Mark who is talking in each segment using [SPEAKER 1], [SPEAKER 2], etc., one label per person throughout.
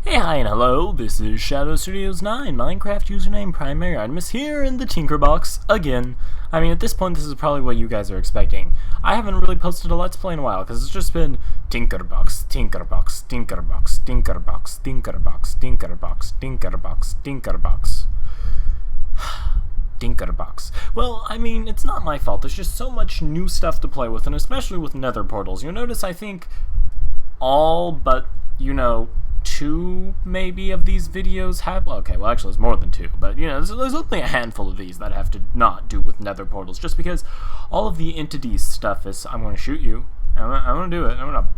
[SPEAKER 1] Hey, hi, and hello, this is Shadow Studios 9, Minecraft username Primary Artemis here in the Tinkerbox again. I mean, at this point, this is probably what you guys are expecting. I haven't really posted a Let's Play in a while, because it's just been Tinkerbox, Tinkerbox, Tinkerbox, Tinkerbox, Tinkerbox, Tinkerbox, Tinkerbox, Tinkerbox. Tinkerbox. Well, I mean, it's not my fault. There's just so much new stuff to play with, and especially with nether portals. You'll notice, I think, all but, two maybe of these videos have, okay, well actually there's more than two, but there's only a handful of these that have to not do with nether portals, just because all of the entities stuff is, I'm going to shoot you, I'm going to do it, I'm going to,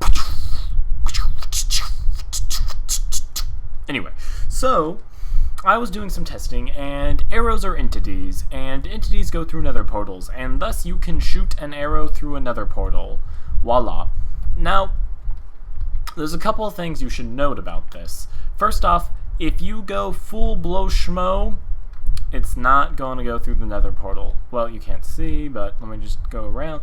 [SPEAKER 1] anyway, so I was doing some testing, and arrows are entities, and entities go through nether portals, and thus you can shoot an arrow through a nether portal. Voila. Now, there's a couple of things you should note about this. First off, if you go full blow schmo, it's not going to go through the nether portal. Well, you can't see, but let me just go around.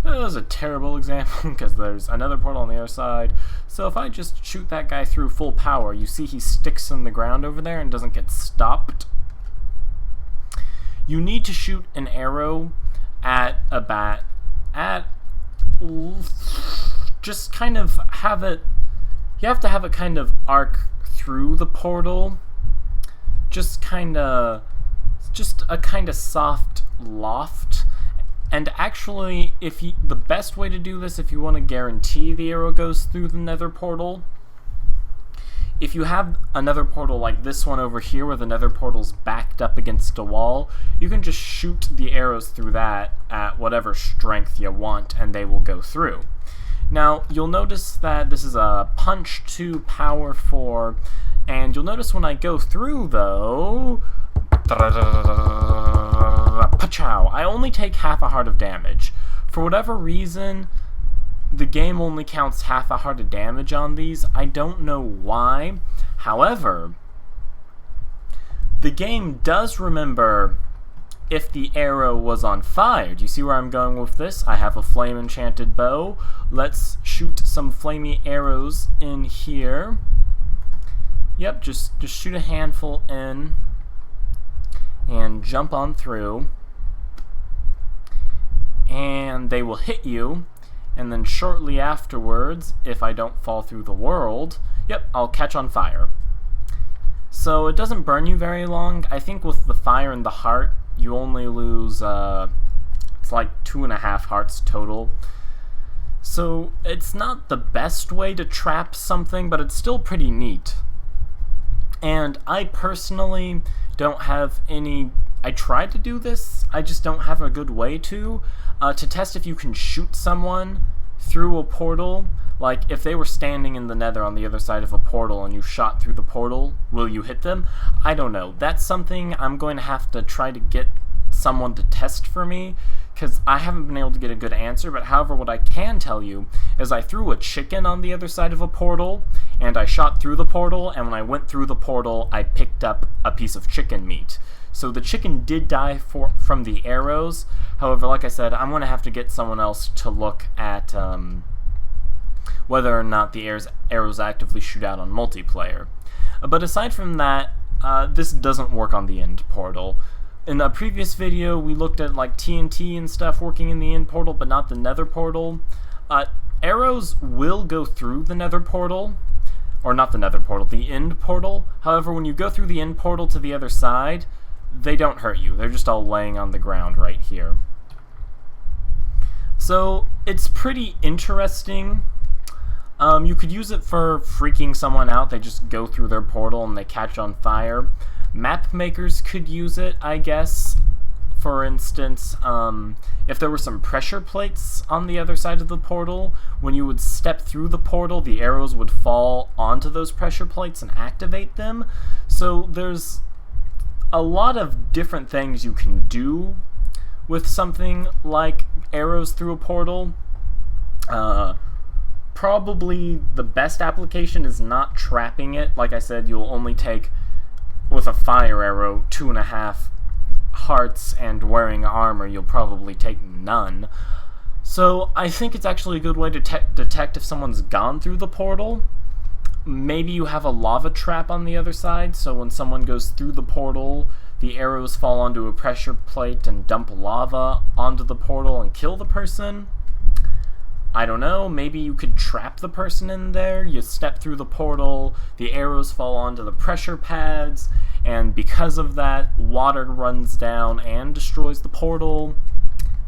[SPEAKER 1] That was a terrible example because there's another portal on the other side. So if I just shoot that guy through full power, you see he sticks in the ground over there and doesn't get stopped. You need to shoot an arrow at just kind of have it, you have to have it kind of arc through the portal, just a kind of soft loft. And actually, the best way to do this, if you want to guarantee the arrow goes through the nether portal, if you have another portal like this one over here where the nether portal's backed up against a wall, you can just shoot the arrows through that at whatever strength you want and they will go through. Now, you'll notice that this is a punch 2, power 4, and you'll notice when I go through, though, I only take half a heart of damage. For whatever reason, the game only counts half a heart of damage on these. I don't know why. However, the game does remember if the arrow was on fire. Do you see where I'm going with this? I have a flame enchanted bow. Let's shoot some flamey arrows in here. Yep, just shoot a handful in and jump on through. And they will hit you. And then shortly afterwards, if I don't fall through the world, yep, I'll catch on fire. So it doesn't burn you very long. I think with the fire and the heart, you only lose, it's like 2.5 hearts total. So it's not the best way to trap something, but it's still pretty neat. And I personally don't have any, I tried to do this, I just don't have a good way to test if you can shoot someone through a portal. Like, if they were standing in the nether on the other side of a portal and you shot through the portal, will you hit them? I don't know. That's something I'm going to have to try to get someone to test for me, because I haven't been able to get a good answer. But however, what I can tell you is I threw a chicken on the other side of a portal, and I shot through the portal, and when I went through the portal, I picked up a piece of chicken meat. So the chicken did die from the arrows. However, like I said, I'm going to have to get someone else to look at whether or not the arrows actively shoot out on multiplayer. But aside from that, this doesn't work on the end portal. In a previous video, we looked at like TNT and stuff working in the end portal, but not the nether portal. Arrows will go through the nether portal, or not the nether portal, the end portal. However, when you go through the end portal to the other side, they don't hurt you. They're just all laying on the ground right here. So it's pretty interesting. You could use it for freaking someone out. They just go through their portal and they catch on fire. Map makers could use it, I guess. For instance, if there were some pressure plates on the other side of the portal, when you would step through the portal, the arrows would fall onto those pressure plates and activate them. So there's a lot of different things you can do with something like arrows through a portal. Probably the best application is not trapping it. Like I said, you'll only take, with a fire arrow, 2.5 hearts, and wearing armor, you'll probably take none. So I think it's actually a good way to detect if someone's gone through the portal. maybe you have a lava trap on the other side, so when someone goes through the portal, the arrows fall onto a pressure plate and dump lava onto the portal and kill the person. I don't know, maybe you could trap the person in there, you step through the portal, the arrows fall onto the pressure pads, and because of that, water runs down and destroys the portal.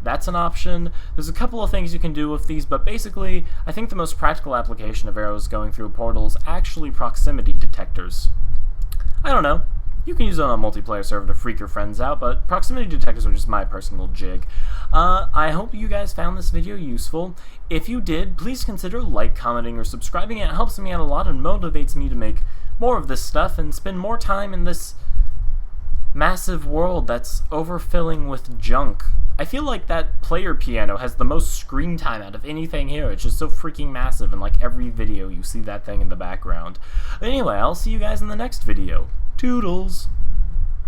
[SPEAKER 1] That's an option. There's a couple of things you can do with these, but basically, I think the most practical application of arrows going through a portal is actually proximity detectors. I don't know. You can use it on a multiplayer server to freak your friends out, but proximity detectors are just my personal jig. I hope you guys found this video useful. If you did, please consider commenting, or subscribing. It helps me out a lot and motivates me to make more of this stuff and spend more time in this massive world that's overfilling with junk. I feel like that player piano has the most screen time out of anything here. It's just so freaking massive, and like every video you see that thing in the background. But anyway, I'll see you guys in the next video. Toodles!